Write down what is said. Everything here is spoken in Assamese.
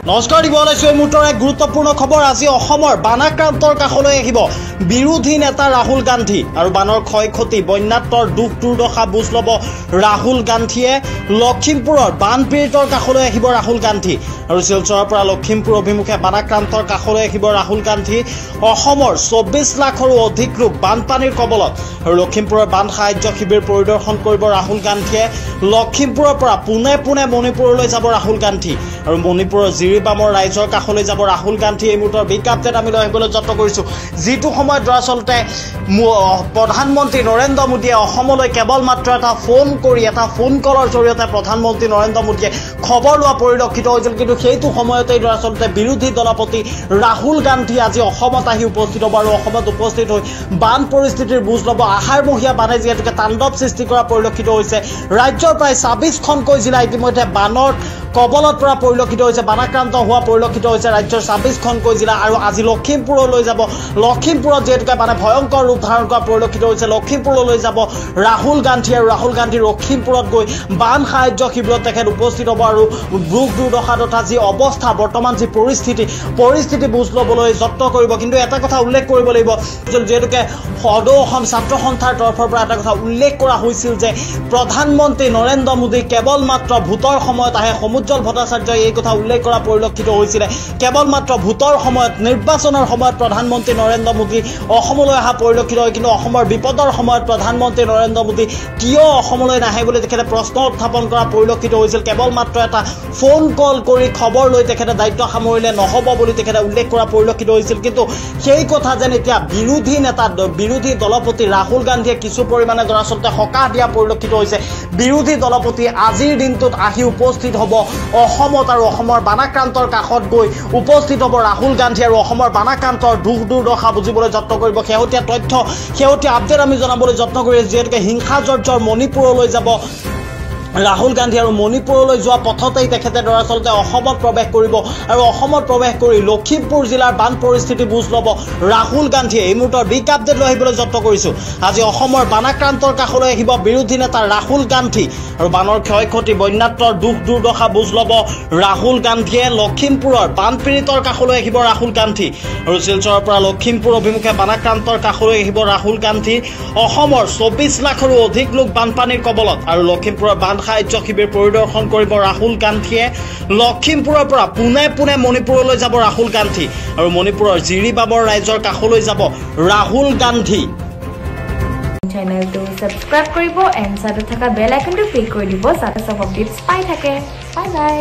নমস্কাৰ দিব ওলাইছো এই মুহূৰ্তৰ এক গুৰুত্বপূৰ্ণ খবৰ। আজি অসমৰ বানাক্ৰান্তৰ কাষলৈ আহিব বিৰোধী নেতা ৰাহুল গান্ধী আৰু বানৰ ক্ষয় ক্ষতি বন্যাত্মৰ দুখ দুৰ্দশা বুজ ল'ব ৰাহুল গান্ধীয়ে। লখিমপুৰৰ বানপীড়িতৰ কাষলৈ আহিব ৰাহুল গান্ধী আৰু শিলচৰৰ পৰা লখিমপুৰ অভিমুখে বানাক্ৰান্তৰ কাষলৈ আহিব ৰাহুল গান্ধী। অসমৰ 24 লাখৰো অধিক লোক বানপানীৰ কবলত আৰু লখিমপুৰৰ বান সাহায্য শিবিৰ পৰিদৰ্শন কৰিব ৰাহুল গান্ধীয়ে। লখিমপুৰৰ পৰা পোনে পোনে মণিপুৰলৈ যাব ৰাহুল গান্ধী আৰু মণিপুৰৰ জিৰিবামৰ ৰাইজৰ কাষলৈ যাব ৰাহুল গান্ধী। এই মুহূৰ্তৰ বিগ আপডেট আমি লৈ আহিবলৈ যত্ন কৰিছোঁ। যিটো সময়ত দৰাচলতে প্ৰধানমন্ত্ৰী নৰেন্দ্ৰ মোদীয়ে অসমলৈ কেৱল মাত্ৰ এটা ফোন কলৰ জৰিয়তে প্ৰধানমন্ত্ৰী নৰেন্দ্ৰ মোদীয়ে খবৰ লোৱা পৰিলক্ষিত হৈছিল, কিন্তু সেইটো সময়তেই দৰাচলতে বিৰোধী দলপতি ৰাহুল গান্ধী আজি অসমত আহি উপস্থিত হ'ব আৰু অসমত উপস্থিত হৈ বান পৰিস্থিতিৰ বুজ ল'ব। আহাৰমহীয়া বানে যিহেতুকে তাণ্ডৱ সৃষ্টি কৰা পৰিলক্ষিত হৈছে। ৰাজ্যৰ প্ৰায় 26খনকৈ জিলা ইতিমধ্যে বানৰ কবলত পৰা পৰিলক্ষিত হৈছে, বানাক্ৰান্ত হোৱা পৰিলক্ষিত হৈছে ৰাজ্যৰ 26খনকৈ জিলা। আৰু আজি লখিমপুৰলৈ যাব। লখিমপুৰত যিহেতুকে মানে ভয়ংকৰ ৰূপ ধাৰণ কৰা পৰিলক্ষিত হৈছে। লখিমপুৰলৈ যাব ৰাহুল গান্ধী আৰু ৰাহুল গান্ধী লখিমপুৰত গৈ বান সাহায্য শিবিৰত তেখেত উপস্থিত হ'ব আৰু দুখ দুৰ্দশা তথা যি অৱস্থা বৰ্তমান যি পৰিস্থিতি বুজ ল'বলৈ যত্ন কৰিব। কিন্তু এটা কথা উল্লেখ কৰিব লাগিব, যিহেতুকে সদৌ অসম ছাত্ৰ সন্থাৰ তৰফৰ পৰা এটা কথা উল্লেখ কৰা হৈছিল যে প্ৰধানমন্ত্ৰী নৰেন্দ্ৰ মোদী কেৱল মাত্ৰ ভোটৰ সময়ত আহে। সমুজ্জ্বল ভট্টাচাৰ্যই এই কথা উল্লেখ কৰা পৰিলক্ষিত হৈছিলে। কেৱল মাত্ৰ ভোটৰ সময়ত, নিৰ্বাচনৰ সময়ত প্ৰধানমন্ত্ৰী নৰেন্দ্ৰ মোদী অসমলৈ অহা পৰিলক্ষিত হয়। কিন্তু অসমৰ বিপদৰ সময়ত প্ৰধানমন্ত্ৰী নৰেন্দ্ৰ মোদী কিয় অসমলৈ নাহে বুলি তেখেতে প্ৰশ্ন উত্থাপন কৰা পৰিলক্ষিত হৈছিল। কেৱল মাত্ৰ এটা ফোন কল কৰি খবৰ লৈ তেখেতে দায়িত্ব সামৰিলে নহ'ব বুলি তেখেতে উল্লেখ কৰা পৰিলক্ষিত হৈছিল। কিন্তু সেই কথা যেন এতিয়া বিৰোধী দলপতি ৰাহুল গান্ধীয়ে কিছু পৰিমাণে দৰাচলতে সকাহ দিয়া পৰিলক্ষিত হৈছে। বিৰোধী দলপতি আজিৰ দিনটোত আহি উপস্থিত হ'ব অসমত আৰু অসমৰ বানাক্ৰান্তৰ কাষত গৈ উপস্থিত হ'ব ৰাহুল গান্ধী আৰু অসমৰ বানাক্ৰান্তৰ দুখ দুৰ্দশা বুজিবলৈ যত্ন কৰিব। শেহতীয়া তথ্য, শেহতীয়া আপডেট আমি জনাবলৈ যত্ন কৰি আছোঁ। যিহেতুকে হিংসাজৰ্জৰ মণিপুৰলৈ যাব ৰাহুল গান্ধী আৰু মণিপুৰলৈ যোৱা পথতেই তেখেতে দৰাচলতে অসমত প্ৰৱেশ কৰিব আৰু অসমত প্ৰৱেশ কৰি লখিমপুৰ জিলাৰ বান পৰিস্থিতি বুজ ল'ব ৰাহুল গান্ধীয়ে। এই মুহূৰ্তৰ বিগ আপডেট লৈ আহিবলৈ যত্ন কৰিছোঁ। আজি অসমৰ বানাক্ৰান্তৰ কাষলৈ আহিব বিৰোধী নেতা ৰাহুল গান্ধী আৰু বানৰ ক্ষয় ক্ষতি বন্যাত্মৰ দুখ দুৰ্দশা বুজ ল'ব ৰাহুল গান্ধীয়ে। লখিমপুৰৰ বানপীড়িতৰ কাষলৈ আহিব ৰাহুল গান্ধী আৰু শিলচৰৰ পৰা লখিমপুৰ অভিমুখে বানাক্ৰান্তৰ কাষলৈ আহিব ৰাহুল গান্ধী। অসমৰ 24 লাখৰো অধিক লোক বানপানীৰ কবলত আৰু লখিমপুৰৰ বান সাহায্য শিবিৰ পৰিদৰ্শন কৰিব ৰাহুল গান্ধীয়ে। লখিমপুৰৰ পৰা পোনে পোনে মণিপুৰলৈ যাব ৰাহুল গান্ধী আৰু মণিপুৰৰ জিৰিবামৰ ৰাইজৰ কাষলৈ যাব ৰাহুল গান্ধী। চেনেলটো সাবস্ক্ৰাইব কৰিব এণ্ড সাথে থকা বেল আইকনটো ক্লিক কৰি দিব যাতে সব আপডেটছ পাই থাকে। Bye bye.